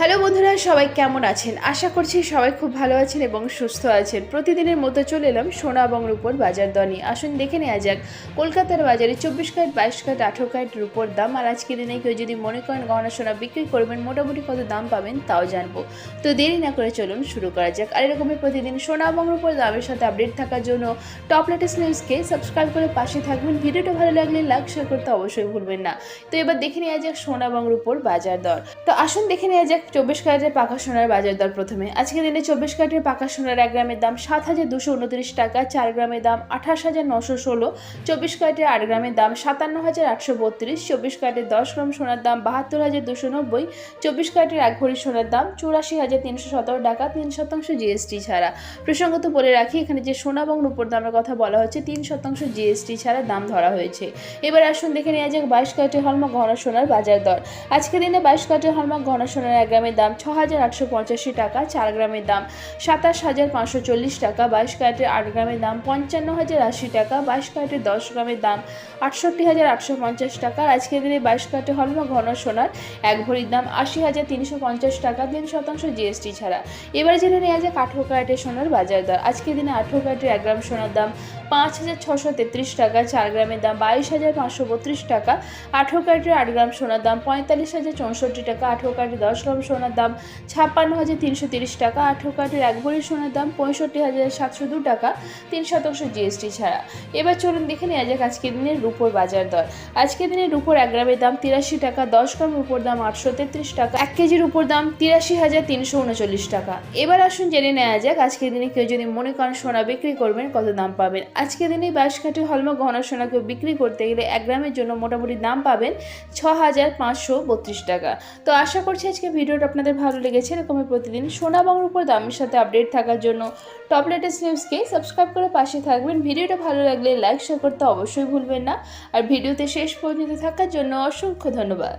Hello বন্ধুরা, সবাই কেমন আছেন? আশা করছি সবাই খুব ভালো আছেন এবং সুস্থ আছেন। প্রতিদিনের মতো চলে এলাম সোনা এবং রূপোর বাজার দর নিয়ে। আসুন দেখে নেওয়া যাক কলকাতার বাজারে 24 ক্যারেট, 22 ক্যারেট, 18 ক্যারেট রূপোর দাম। আর আজকের দিনে কেউ যদি মনে করেন গহনা সোনা বিক্রি করবেন, মোটামুটি কত দাম পাবেন তাও জানবো। তো দেরি না করে চলুন শুরু করা যাক। আর এরকমই প্রতিদিন সোনা এবং রূপোর দামের সাথে আপডেট থাকার জন্য টপ লেটেস্ট নিউজকে সাবস্ক্রাইব করে পাশে থাকবেন। ভিডিওটা ভালো লাগলে লাইক শেয়ার করতে অবশ্যই ভুলবেন না। তো এবার দেখে নেওয়া যাক সোনা এবং রূপোর বাজার দর। তো আসুন দেখে নেওয়া যাক 24 ক্যারেটের পাকা সোনার বাজার দর। প্রথমে আজকের দিনে 24 ক্যারেটের পাকা সোনার 1 গ্রামের দাম 7,229 টাকা, 4 গ্রামের দাম 28,916, 24 ক্যারেটের 8 গ্রামের দাম 57,832, 24 ক্যারেটের 10 গ্রাম সোনার দাম 72,290, 24 ক্যারেটের 1 ভরি সোনার দাম 84,317 টাকা, 3% জিএসটি ছাড়া। প্রসঙ্গত বলে রাখি, এখানে যে সোনা এবং রূপোর দামের কথা বলা হচ্ছে 3% জিএসটি ছাড়া দাম ধরা হয়েছে। এবার আসুন দেখে নেওয়া যাক 22 ক্যারেটের হলমার্ক গহনা সোনার বাজার দর। আজকের দিনে 22 ক্যারেটের হলমার্ক গহনা সোনার 1 গ্রামের দাম 6,885 টাকা, 4 গ্রামের দাম 27,540 টাকা, 22 ক্যারেটের 8 গ্রামের দাম 55,080 টাকা, 22 ক্যারেটের 10 গ্রামের দাম 68,850 টাকা। আজকের দিনে 22 ক্যারেটের হলমার্ক ঘন সোনার 1 ভরির দাম 80,350 টাকা, 3% জিএসটি ছাড়া। এবার জেনে নেওয়া যাক 18 ক্যারেটের সোনার বাজার দর। আজকের দিনে 18 ক্যারেটের 1 গ্রাম সোনার দাম 5,633 টাকা, 4 গ্রামের দাম 22,532 টাকা, 18 ক্যারেটের 8 গ্রাম সোনার দাম 45,064 টাকা, 18 ক্যারেটের 10 গ্রাম সোনার দাম 56,330 টাকা, 18 ক্যারেটের 1 ভরি সোনার দাম 65,702 টাকা, 3% জিএসটি ছাড়া। এবার চলুন দেখে নেওয়া যাক আজকের দিনের রূপোর বাজার দর। আজকের দিনে রূপোর 1 গ্রামের দাম 83 টাকা, 10 গ্রাম রূপোর দাম 833 টাকা, 1 কেজি রূপোর দাম 83,339 টাকা। এবার আসুন জেনে নেওয়া যাক আজকের দিনে কেউ যদি মনে করেন সোনা বিক্রি করবেন কত দাম পাবেন। আজকের দিনে 22 ক্যারেটের হলমার্ক গহনা সোনা কেউ বিক্রি করতে গেলে 1 গ্রামের জন্য মোটামুটি দাম পাবেন 6,532 টাকা। তো আশা করছি আজকে ভিডিওটা আপনাদের ভালো লেগেছে। এরকমই প্রতিদিন সোনা এবং রূপোর দামের সাথে আপডেট থাকার জন্য টপ লেটেস্ট নিউজকে সাবস্ক্রাইব করে পাশে থাকবেন। ভিডিওটা ভালো লাগলে লাইক শেয়ার করতে অবশ্যই ভুলবেন না। আর ভিডিওতে শেষ পর্যন্ত থাকার জন্য অসংখ্য ধন্যবাদ।